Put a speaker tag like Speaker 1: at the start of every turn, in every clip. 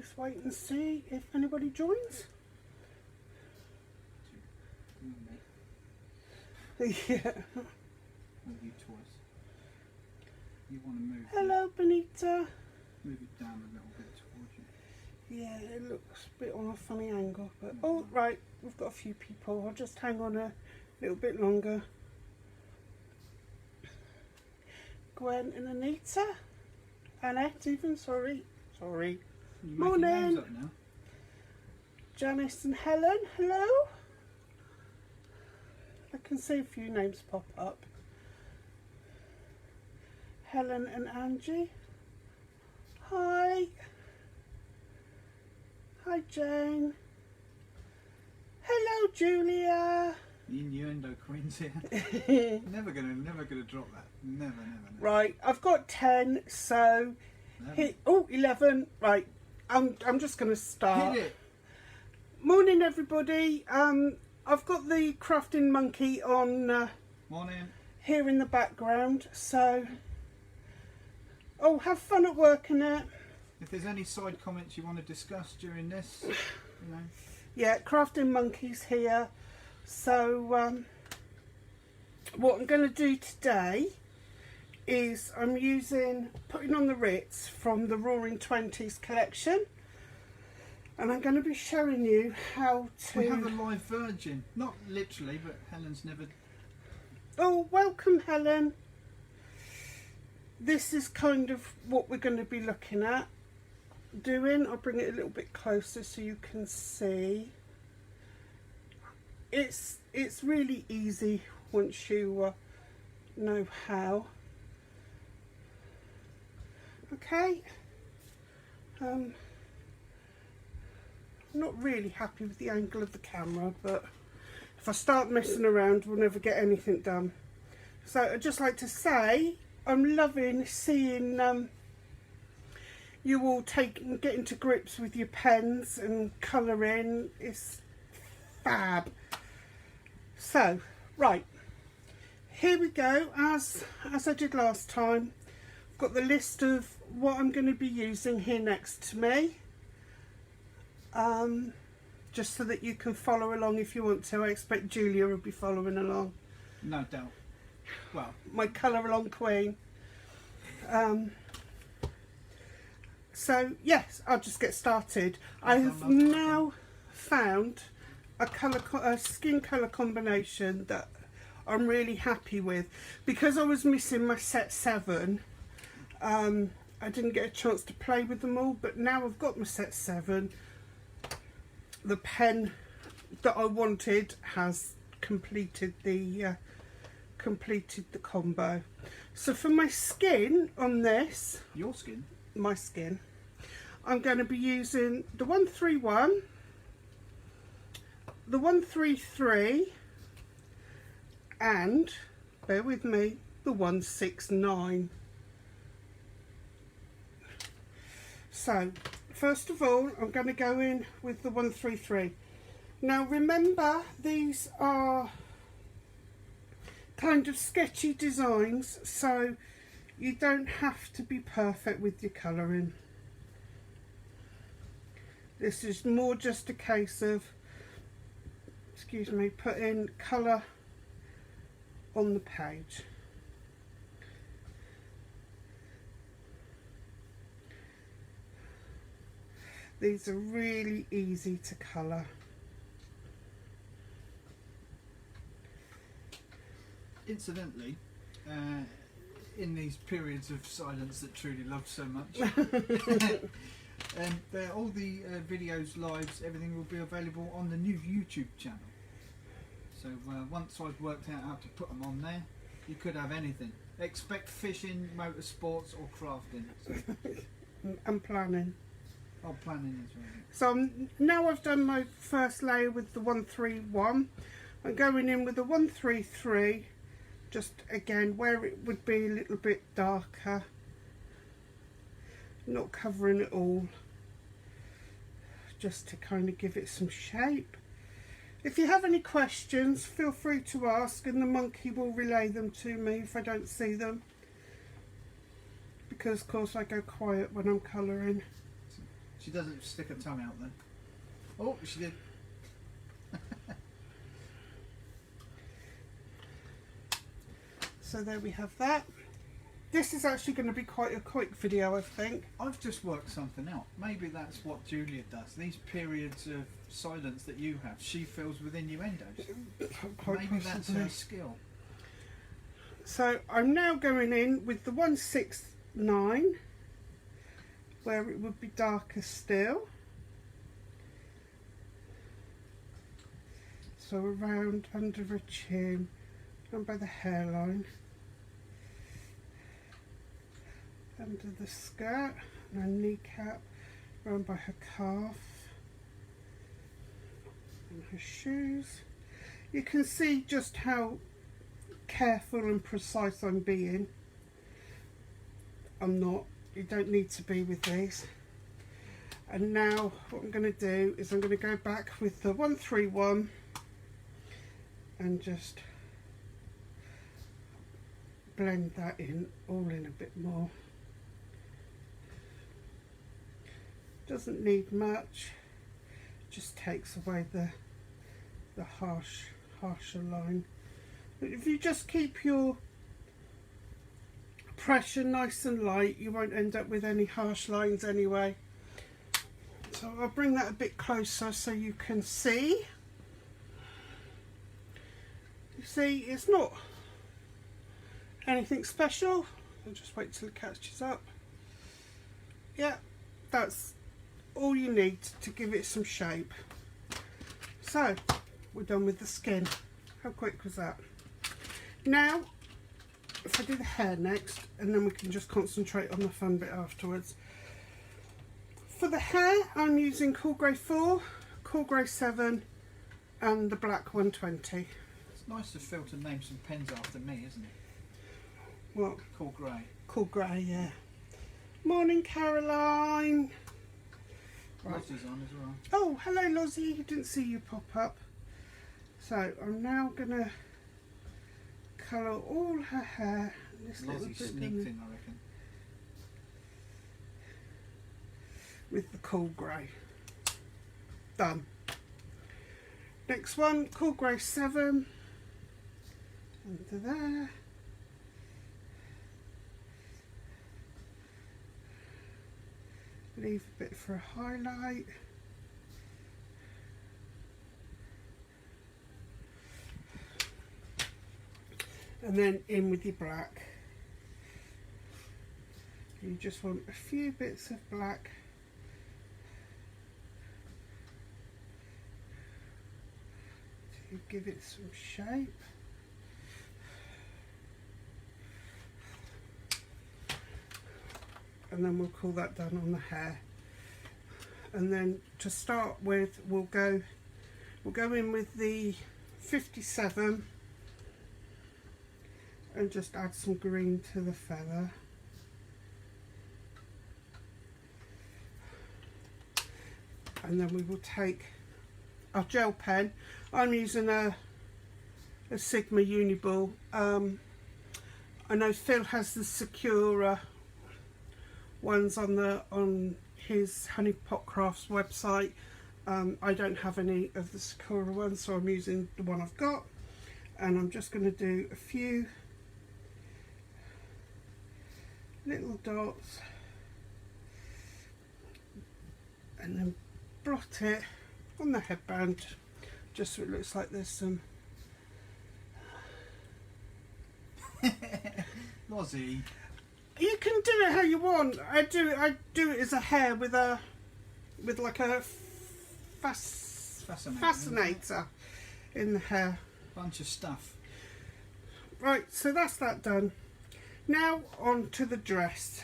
Speaker 1: just wait and see if anybody joins. Yeah.
Speaker 2: Move you twice. You want to move.
Speaker 1: Hello, Benita.
Speaker 2: Move it down a little bit towards you.
Speaker 1: Yeah, it looks a bit on a funny angle, but oh right, we've got a few people. I'll just hang on a little bit longer. Gwen and Anita, Annette even, sorry.
Speaker 2: You're
Speaker 1: Morning.
Speaker 2: making names up now.
Speaker 1: Janice and Helen, hello. I can see a few names pop up. Helen and Angie. Hi. Hi Jane. Hello Julia.
Speaker 2: The innuendo queen's here. never gonna drop that. Never.
Speaker 1: Right, I've got 10, so hit, 11. Right, I'm just gonna start.
Speaker 2: Hit it.
Speaker 1: Morning everybody. I've got the crafting monkey on
Speaker 2: Morning.
Speaker 1: here in the background, so have fun at work, Annette.
Speaker 2: If there's any side comments you want to discuss during this, you know.
Speaker 1: Yeah, crafting monkeys here. So what I'm going to do today is I'm putting on the Ritz from the Roaring Twenties collection, and I'm going to be showing you how to...
Speaker 2: We have a live virgin, not literally, but Helen's never...
Speaker 1: Oh, welcome Helen. This is kind of what we're going to be looking at doing. I'll bring it a little bit closer so you can see. It's really easy once you know how. Okay. I'm not really happy with the angle of the camera, but if I start messing around we'll never get anything done. So I'd just like to say I'm loving seeing you all getting to grips with your pens and colouring. It's fab. So right, here we go. As I did last time, I've got the list of what I'm going to be using here next to me, just so that you can follow along if you want to. I expect Julia will be following along.
Speaker 2: No doubt. Well,
Speaker 1: my colour along queen. So yes, I'll just get started. I have now found a skin colour combination that I'm really happy with. Because I was missing my set 7, I didn't get a chance to play with them all, but now I've got my set 7. The pen that I wanted has completed the combo. So for my skin on this, my skin, I'm going to be using the 131, the 133, and bear with me, the 169. So first of all, I'm going to go in with the 133. Now remember, these are kind of sketchy designs, so you don't have to be perfect with your colouring. This is more just a case of, excuse me, putting colour on the page. These are really easy to colour.
Speaker 2: Incidentally, in these periods of silence that Trudy loves so much, all the videos, lives, everything will be available on the new YouTube channel. So once I've worked out how to put them on there, you could have anything. Expect fishing, motorsports or crafting. So.
Speaker 1: And planning.
Speaker 2: Oh, planning as well.
Speaker 1: So now I've done my first layer with the 131. I'm going in with the 133, just again where it would be a little bit darker, not covering it all, just to kind of give it some shape. If you have any questions, feel free to ask, and the monkey will relay them to me if I don't see them, because of course I go quiet when I'm colouring.
Speaker 2: She doesn't stick her tongue out then. Oh, she did.
Speaker 1: So there we have that. This is actually going to be quite a quick video, I think.
Speaker 2: I've just worked something out. Maybe that's what Julia does. These periods of silence that you have, she fills with innuendos.
Speaker 1: Quite
Speaker 2: Maybe that's
Speaker 1: possibly.
Speaker 2: her skill.
Speaker 1: So I'm now going in with the 169, where it would be darker still. So around under her chin, and by the hairline, under the skirt, and her kneecap, around by her calf, and her shoes. You can see just how careful and precise I'm being. I'm not. You don't need to be with these. And now what I'm going to do is I'm going to go back with the 131 and just blend that in, all in a bit more. Doesn't need much, just takes away the harsher line. But if you just keep your pressure nice and light, you won't end up with any harsh lines anyway. So I'll bring that a bit closer so you can see. You see, it's not anything special. I'll just wait till it catches up. Yeah, that's all you need to give it some shape. So we're done with the skin. How quick was that? Now if I do the hair next, and then we can just concentrate on the fun bit afterwards. For the hair, I'm using Cool Grey 4, Cool Grey 7 and the black 120.
Speaker 2: It's nice of Phil to name some pens after me, isn't it?
Speaker 1: What?
Speaker 2: Cool Grey.
Speaker 1: Cool Grey, yeah. Morning, Caroline.
Speaker 2: Lottie's on as well.
Speaker 1: Oh, hello, Lozzie. Didn't see you pop up. So I'm now gonna colour all her hair.
Speaker 2: Lozzie sneaked in, I reckon.
Speaker 1: With the Cool Grey. Done. Next one, Cool Grey 7. Under there. Leave a bit for a highlight. And then in with your black. You just want a few bits of black to give it some shape. And then we'll call that done on the hair. And then to start with, we'll go in with the 57 and just add some green to the feather. And then we will take our gel pen. I'm using a Sigma Uniball. I know Phil has the Secura ones on his Honey Pot Crafts website. I don't have any of the Sakura ones, so I'm using the one I've got, and I'm just going to do a few little dots and then blot it on the headband just so it looks like there's some
Speaker 2: Lozzie.
Speaker 1: You can do it how you want. I do it as a hair with like a fascinator in the hair.
Speaker 2: Bunch of stuff.
Speaker 1: Right, so that's that done. Now on to the dress.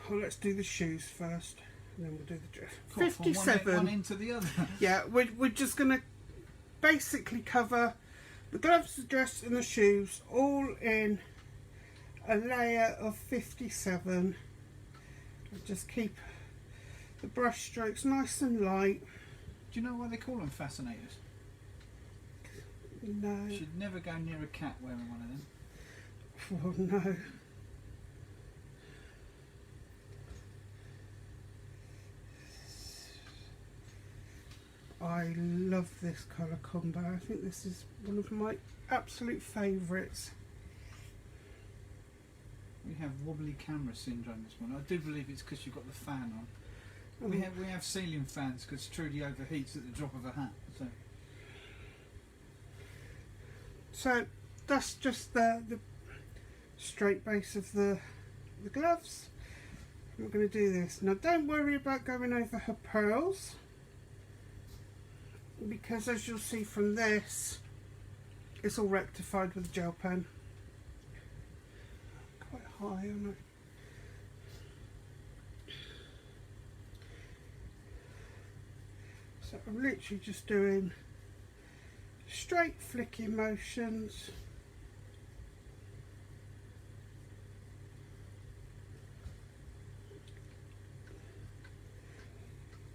Speaker 1: Well, let's do the shoes first, and then we'll do the dress.
Speaker 2: Cool,
Speaker 1: 57.
Speaker 2: One into the other.
Speaker 1: Yeah, we're just going to basically cover the gloves, the dress and the shoes all in a layer of 57. And just keep the brush strokes nice and light.
Speaker 2: Do you know why they call them fascinators?
Speaker 1: No.
Speaker 2: You should never go near a cat wearing one of them.
Speaker 1: Oh no. I love this colour combo. I think this is one of my absolute favourites.
Speaker 2: We have wobbly camera syndrome this one. I do believe it's because you've got the fan on. We have ceiling fans because Trudy overheats at the drop of a hat.
Speaker 1: So that's just the straight base of the gloves. We're going to do this. Now don't worry about going over her pearls, because as you'll see from this, it's all rectified with a gel pen. Quite high, aren't I? So I'm literally just doing straight flicking motions.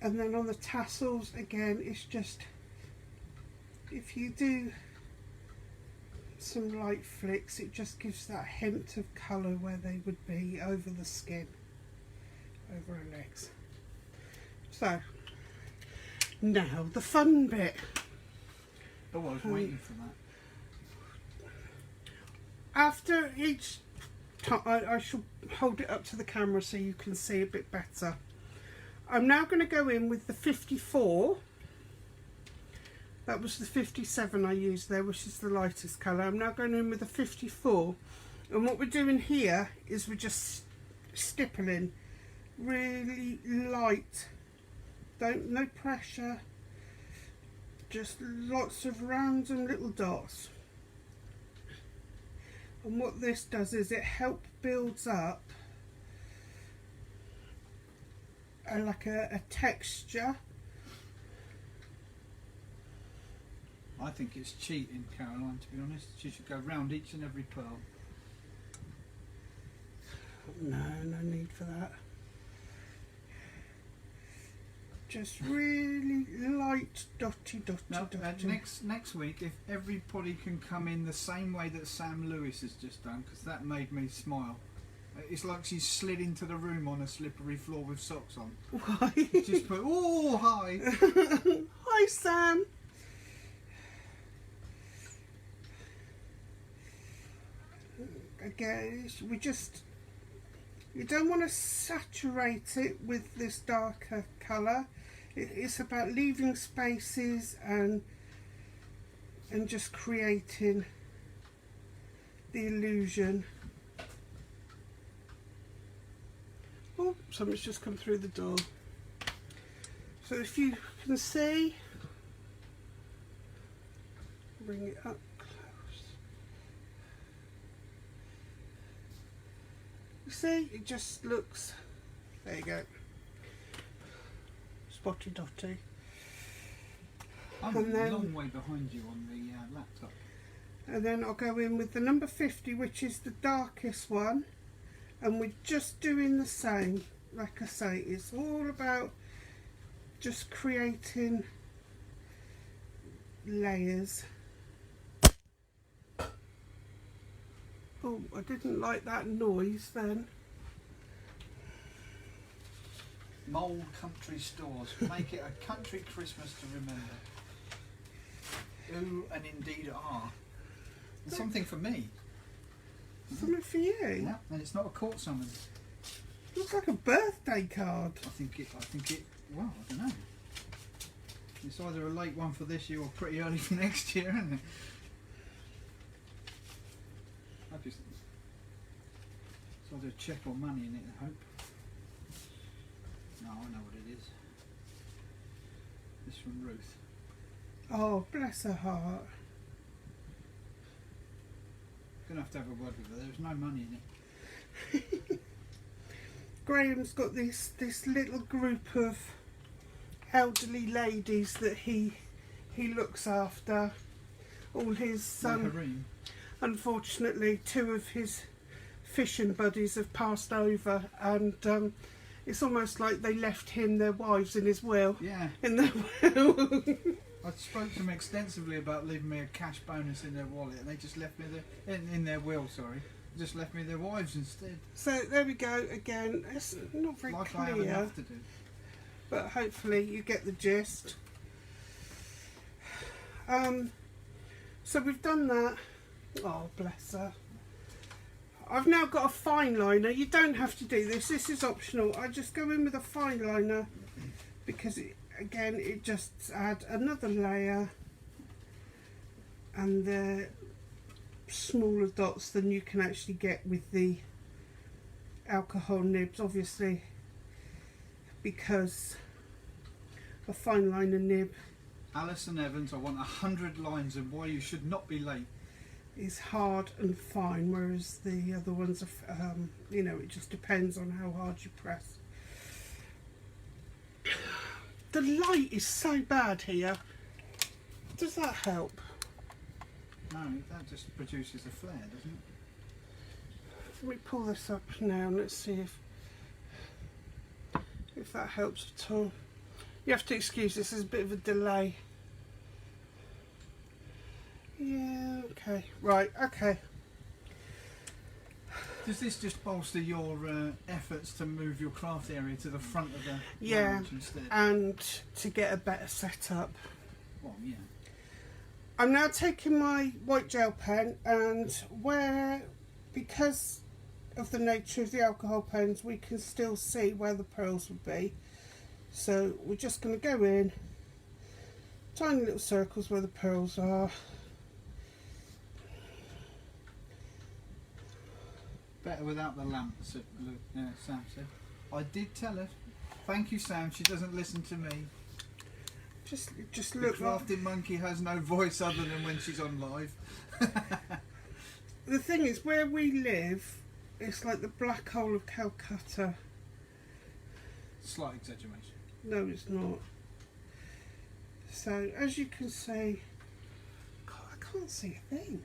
Speaker 1: And then on the tassels, again, it's just, if you do some light flicks, it just gives that hint of colour where they would be over the skin, over her legs. So, now the fun bit.
Speaker 2: Oh, I was waiting for that.
Speaker 1: After each time, I shall hold it up to the camera so you can see a bit better. I'm now going to go in with the 54. That was the 57 I used there, which is the lightest colour. I'm now going in with the 54. And what we're doing here is we're just stippling really light. No pressure. Just lots of random little dots. And what this does is it helps builds up like a texture.
Speaker 2: I think it's cheating, Caroline, to be honest. She should go round each and every pearl.
Speaker 1: No need for that. Just really light dotty.
Speaker 2: Now, next week, if everybody can come in the same way that Sam Lewis has just done, because that made me smile. It's like she's slid into the room on a slippery floor with socks on.
Speaker 1: Why?
Speaker 2: Just put, oh, hi.
Speaker 1: Hi, Sam. Again, you don't want to saturate it with this darker colour. It's about leaving spaces and just creating the illusion. Oh, something's just come through the door. So if you can see, bring it up close. You see, it just looks, there you go, spotty dotty.
Speaker 2: I'm a long way behind you on the laptop.
Speaker 1: And then I'll go in with the number 50, which is the darkest one. And we're just doing the same. Like I say, it's all about just creating layers. Oh, I didn't like that noise then.
Speaker 2: Mole country stores. Make it a country Christmas to remember. Ooh, and indeed are. It's something for me.
Speaker 1: Something for you?
Speaker 2: Yeah, and it's not a court summons.
Speaker 1: Looks like a birthday card.
Speaker 2: I think it, well, I don't know. It's either a late one for this year or pretty early for next year, isn't it? It's either a cheque or money in it, I hope. No, I know what it is. This from Ruth.
Speaker 1: Oh, bless her heart.
Speaker 2: Gonna have to have a word with her. There's no money in it.
Speaker 1: Graham's got this little group of elderly ladies that he looks after. All his unfortunately, two of his fishing buddies have passed over, and it's almost like they left him their wives in his will.
Speaker 2: Yeah.
Speaker 1: In their will.
Speaker 2: I spoke to them extensively about leaving me a cash bonus in their wallet, and they just left me in their will. Sorry, just left me their wives instead.
Speaker 1: So there we go again. It's not very
Speaker 2: like
Speaker 1: clear,
Speaker 2: I have enough to do.
Speaker 1: but hopefully you get the gist. So we've done that. Oh, bless her. I've now got a fine liner. You don't have to do this. This is optional. I just go in with a fine liner because, again, it just adds another layer, and the smaller dots than you can actually get with the alcohol nibs, obviously, because a fine liner nib.
Speaker 2: Alison Evans, I want 100 lines of why you should not be late.
Speaker 1: Is hard and fine, whereas the other ones are, you know, it just depends on how hard you press. The light is so bad here. Does that help?
Speaker 2: No, that just produces a flare, doesn't it?
Speaker 1: Let me pull this up now and let's see if that helps at all. You have to excuse this, there's a bit of a delay. Yeah, okay, right, okay.
Speaker 2: Does this just bolster your efforts to move your craft area to the front of the lounge instead?
Speaker 1: And to get a better setup.
Speaker 2: Well, yeah.
Speaker 1: I'm now taking my white gel pen, and because of the nature of the alcohol pens, we can still see where the pearls would be. So we're just going to go in, tiny little circles where the pearls are.
Speaker 2: Better without the lamp, Sam said. I did tell her. Thank you, Sam. She doesn't listen to me.
Speaker 1: Just
Speaker 2: The
Speaker 1: look.
Speaker 2: crafting monkey has no voice other than when she's on live.
Speaker 1: The thing is, where we live, it's like the black hole of Calcutta.
Speaker 2: Slight exaggeration.
Speaker 1: No, it's not. So, as you can see, God, I can't see a thing.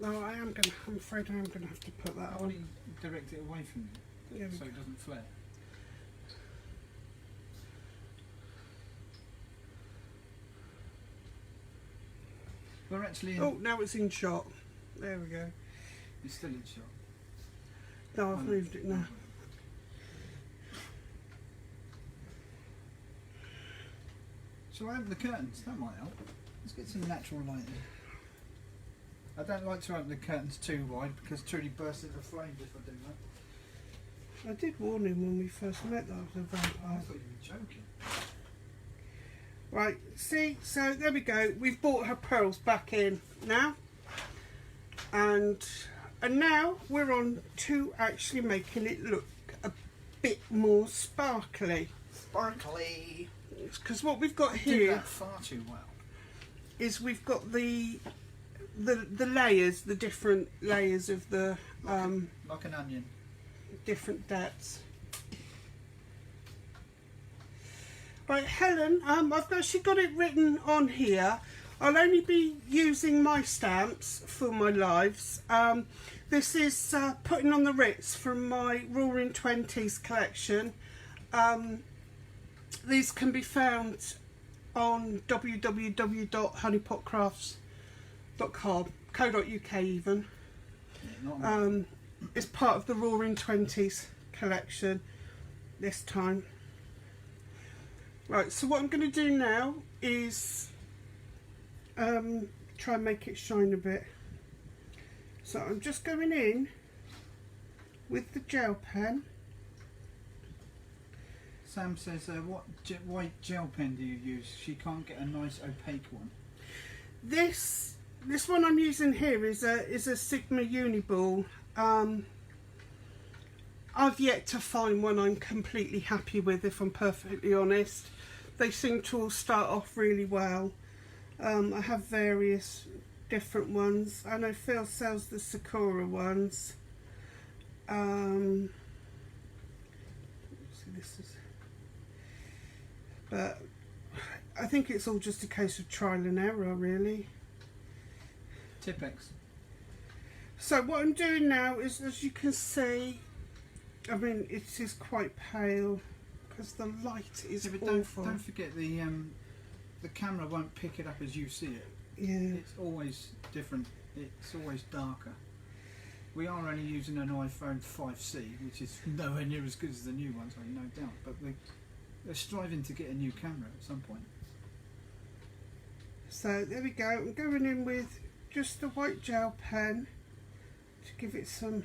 Speaker 1: No, I'm afraid I am gonna have to put that
Speaker 2: Why
Speaker 1: on.
Speaker 2: don't you direct it away from you,
Speaker 1: Yeah,
Speaker 2: so it doesn't flare? We're actually in...
Speaker 1: Oh, now it's in shot. There we go.
Speaker 2: It's still in shot.
Speaker 1: No, I've moved it now.
Speaker 2: Shall I open the curtains? That might help. Let's get some natural light in. I don't like to open the curtains too wide because Trudy bursts into flames if I do that.
Speaker 1: I did warn him when we first met that I was a
Speaker 2: I
Speaker 1: vampire.
Speaker 2: thought you were joking.
Speaker 1: Right, see, so there we go. We've brought her pearls back in now. And now we're on to actually making it look a bit more sparkly.
Speaker 2: Sparkly.
Speaker 1: Because what we've got
Speaker 2: Do
Speaker 1: here
Speaker 2: that far too well.
Speaker 1: is we've got the layers, the different layers of the
Speaker 2: Like an onion.
Speaker 1: different depths. Right, Helen, I've actually got it written on here. I'll only be using my stamps for my lives. This is Putting on the Ritz from my Roaring Twenties collection. These can be found on www.honeypotcrafts.co.uk even.
Speaker 2: Yeah,
Speaker 1: It's part of the Roaring Twenties collection this time. Right, so what I'm going to do now is try and make it shine a bit. So I'm just going in with the gel pen.
Speaker 2: Sam says, what white gel pen do you use? She can't get a nice opaque one.
Speaker 1: This one I'm using here is a Sigma Uniball. I've yet to find one I'm completely happy with, if I'm perfectly honest. They seem to all start off really well. I have various different ones. I know Phil sells the Sakura ones. See, this is... But I think it's all just a case of trial and error, really.
Speaker 2: Tipex.
Speaker 1: So what I'm doing now is, as you can see, I mean, it is quite pale because the light is
Speaker 2: Yeah, but
Speaker 1: awful.
Speaker 2: don't forget the camera won't pick it up as you see it.
Speaker 1: Yeah.
Speaker 2: It's always different. It's always darker. We are only using an iPhone 5C, which is nowhere near as good as the new ones, I have no doubt. But they're striving to get a new camera at some point.
Speaker 1: So there we go. I'm going in with just the white gel pen to give it some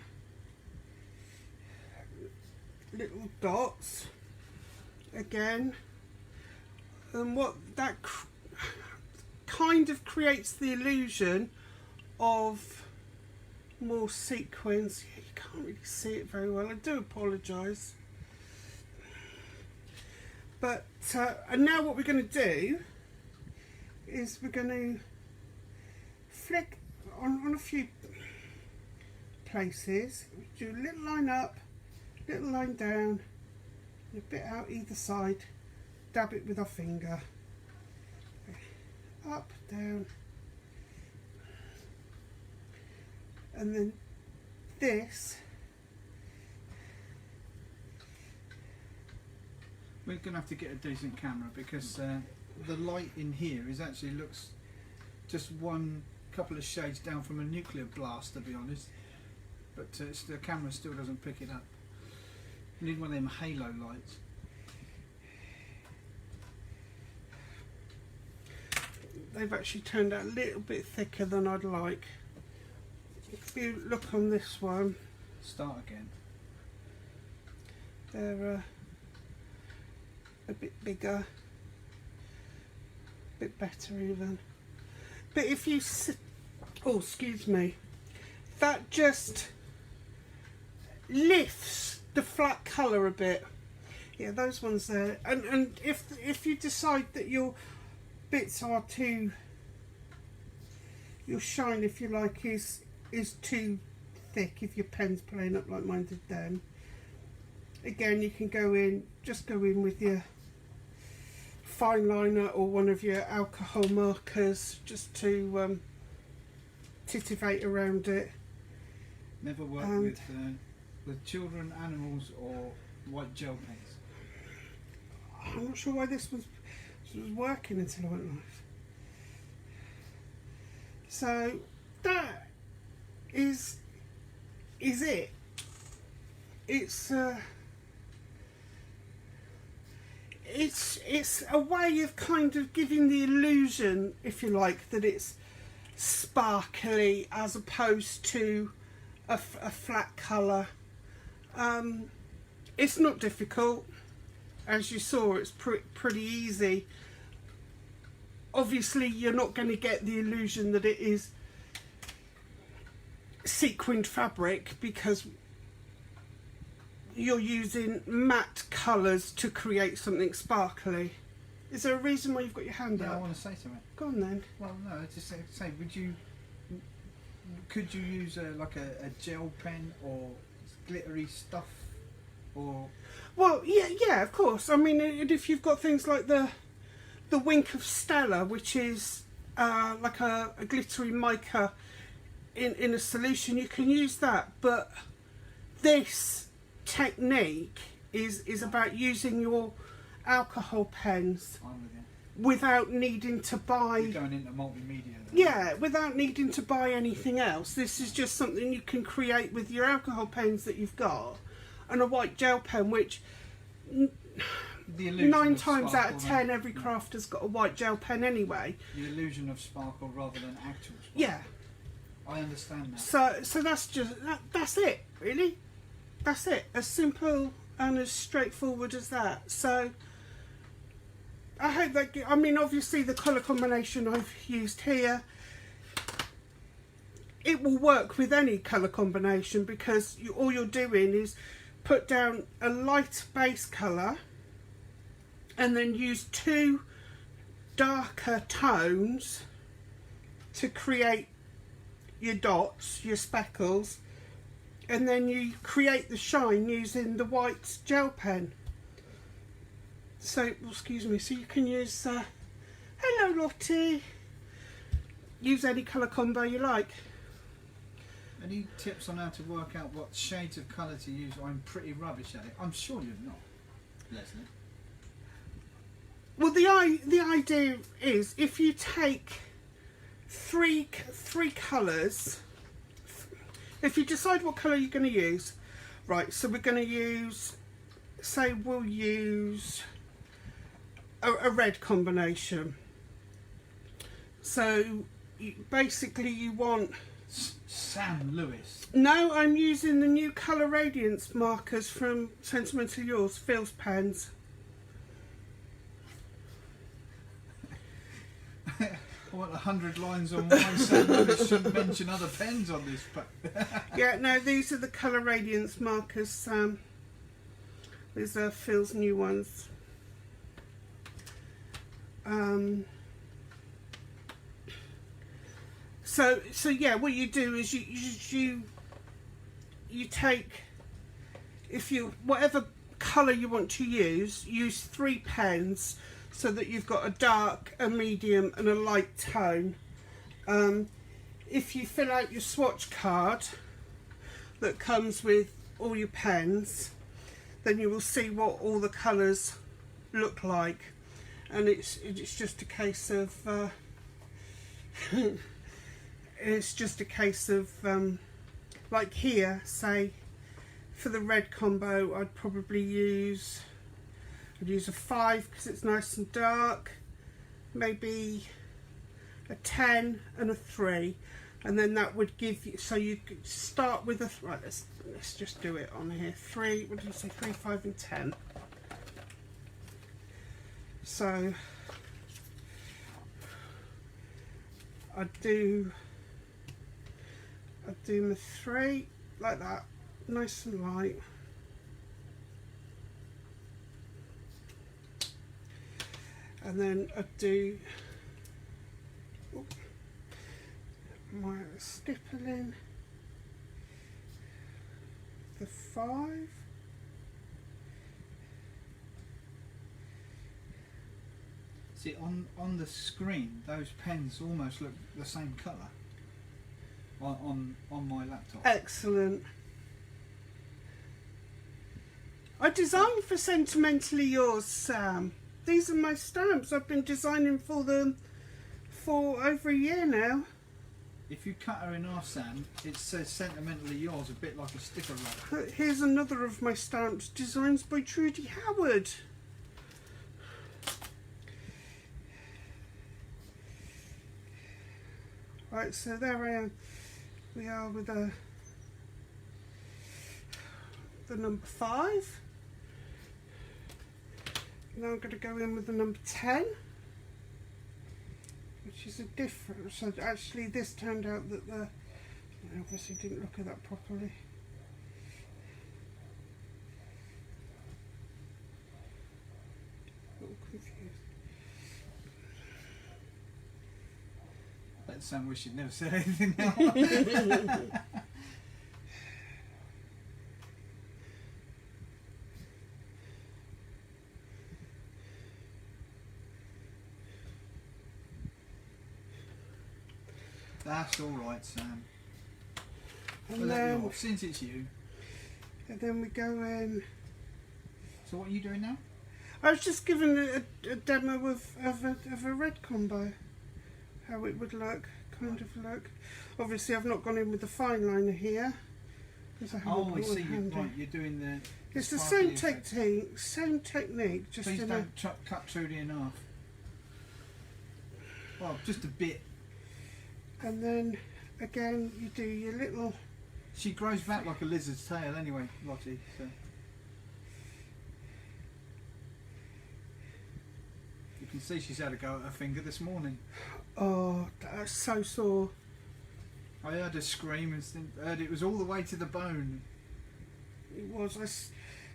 Speaker 1: little dots again, and what that kind of creates the illusion of more sequins. You can't really see it very well, I do apologise, but and now what we're going to do is we're going to flick on a few places, do a little line up, little line down, and a bit out either side, dab it with our finger, up, down, and then this,
Speaker 2: we're going to have to get a decent camera because the light in here is actually looks just one couple of shades down from a nuclear blast, to be honest, but the camera still doesn't pick it up. You need one of them halo lights.
Speaker 1: they've actually turned out a little bit thicker than I'd like. If you look on this one,
Speaker 2: start again,
Speaker 1: they're a bit bigger, a bit better even. But if you oh, excuse me, that just lifts the flat colour a bit. Yeah, those ones there. And if you decide that your bits are too, your shine, if you like, is too thick, if your pen's playing up like mine did then, again you can go in, just go in with your fine liner or one of your alcohol markers just to titivate around it.
Speaker 2: Never work with children, animals or white gel pens.
Speaker 1: I'm not sure why this was working until I went live. So that is it. It's a way of kind of giving the illusion, if you like, that it's sparkly as opposed to a flat colour. It's not difficult. As you saw, it's pretty easy. Obviously you're not going to get the illusion that it is sequined fabric because you're using matte colours to create something sparkly. Is there a reason why you've got your hand up?
Speaker 2: I want to say something.
Speaker 1: Go on then.
Speaker 2: Well, no, just say, could you use like a gel pen or glittery stuff, or?
Speaker 1: Well, yeah, of course. I mean, if you've got things like the Wink of Stella, which is like a glittery mica in a solution, you can use that. But this technique is about using your alcohol pens without needing to buy.
Speaker 2: You're going into multimedia then.
Speaker 1: Yeah, without needing to buy anything else. This is just something you can create with your alcohol pens that you've got and a white gel pen, which 9 times out of 10 every crafter's got a white gel pen anyway.
Speaker 2: The illusion of sparkle rather than actual sparkle.
Speaker 1: Yeah.
Speaker 2: I understand that.
Speaker 1: So that's just that's it, really. That's it. As simple and as straightforward as that. So I hope that, I mean, obviously the colour combination I've used here, it will work with any colour combination because all you're doing is put down a light base colour and then use 2 darker tones to create your dots, your speckles, and then you create the shine using the white gel pen. So, excuse me, so you can use, hello Lottie, use any colour combo you like.
Speaker 2: Any tips on how to work out what shades of colour to use? I'm pretty rubbish at it. I'm sure you're not, Leslie.
Speaker 1: Well, the idea is if you take three colours, if you decide what colour you're going to use, right, so we're going to use, say we'll use a red combination. So basically you want...
Speaker 2: Sam Lewis.
Speaker 1: No, I'm using the new Colour Radiance Markers from Sentimental Yours, Phil's pens.
Speaker 2: I want 100 lines on why Sam Lewis shouldn't mention other pens on this.
Speaker 1: Yeah, no, these are the Colour Radiance Markers. These are Phil's new ones. So yeah, what you do is you take, whatever colour you want to use 3 pens so that you've got a dark, a medium and a light tone. If you fill out your swatch card that comes with all your pens, then you will see what all the colours look like, and it's just a case of it's just a case of like here, say for the red combo I'd probably use a 5 because it's nice and dark, maybe a 10 and a 3, and then that would give you, so you could start with a, right, let's just do it on here, 3, what did you say, 3, 5 and 10. So I'd do my 3 like that, nice and light. And then I'd do my stippling, the 5.
Speaker 2: See, on the screen, those pens almost look the same colour on my laptop.
Speaker 1: Excellent. I designed for Sentimentally Yours, Sam. These are my stamps. I've been designing for them for over a year now.
Speaker 2: If you cut her in half, Sam, it says Sentimentally Yours, a bit like a sticker wrap.
Speaker 1: Here's another of my stamps, designs by Trudy Howard. Right, so there I am. We are with the number 5. Now I'm going to go in with the number 10, which is a different. So actually, this turned out that I obviously didn't look at that properly. A little confused.
Speaker 2: But Sam wish you'd never said anything else. That's all right, Sam.
Speaker 1: And then,
Speaker 2: since it's you.
Speaker 1: And then we go in.
Speaker 2: So what are you doing now?
Speaker 1: I was just giving a demo of a red combo, how it would look, kind of look. Obviously, I've not gone in with the fine liner here because I haven't got
Speaker 2: I see.
Speaker 1: handy.
Speaker 2: Right, you're doing the.
Speaker 1: It's the same technique, just
Speaker 2: Please
Speaker 1: in
Speaker 2: don't cut Trudy in half. Well, just a bit.
Speaker 1: And then again, you do your little.
Speaker 2: She grows back like a lizard's tail, anyway, Lottie. So. You can see she's had a go at her finger this morning.
Speaker 1: Oh, that's so sore.
Speaker 2: I heard her scream and heard it was all the way to the bone.
Speaker 1: It was.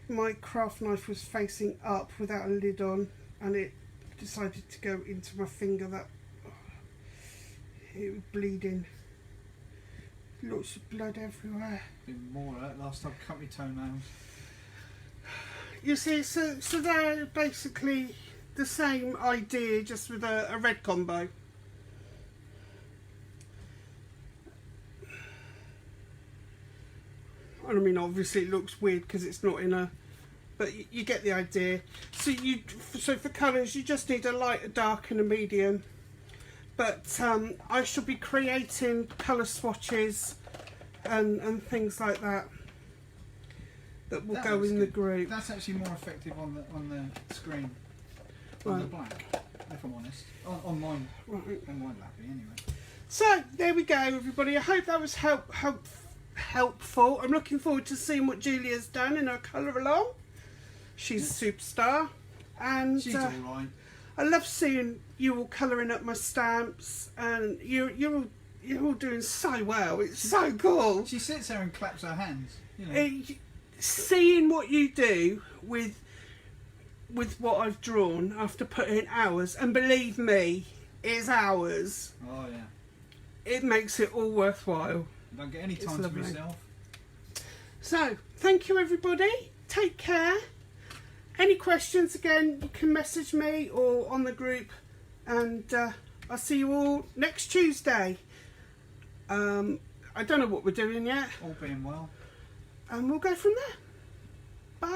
Speaker 1: My craft knife was facing up without a lid on, and it decided to go into my finger. It was bleeding. Lots of blood everywhere.
Speaker 2: Been more hurt last time I cut my toenails.
Speaker 1: You see, so they're basically the same idea, just with a red combo. I mean, obviously it looks weird because it's not in a, but you get the idea. So for colours, you just need a light, a dark, and a medium. But I shall be creating colour swatches and things like that will go in the group.
Speaker 2: That's actually more effective on the screen, on the black. if I'm honest. On mine,
Speaker 1: Right.
Speaker 2: on mine lappy anyway.
Speaker 1: So there we go, everybody. I hope that was helpful. I'm looking forward to seeing what Julia's done in her colour along. She's a superstar, and
Speaker 2: She's alright.
Speaker 1: I love seeing you all colouring up my stamps, and you're all doing so well. It's so cool.
Speaker 2: She sits there and claps her hands. You know.
Speaker 1: Seeing what you do with what I've drawn after putting in hours, and believe me, it's hours.
Speaker 2: Oh yeah.
Speaker 1: It makes it all worthwhile.
Speaker 2: Don't get any time to myself.
Speaker 1: So, thank you everybody. Take care. Any questions, again, you can message me or on the group, and I'll see you all next Tuesday. I don't know what we're doing yet.
Speaker 2: All being well.
Speaker 1: And we'll go from there. Bye.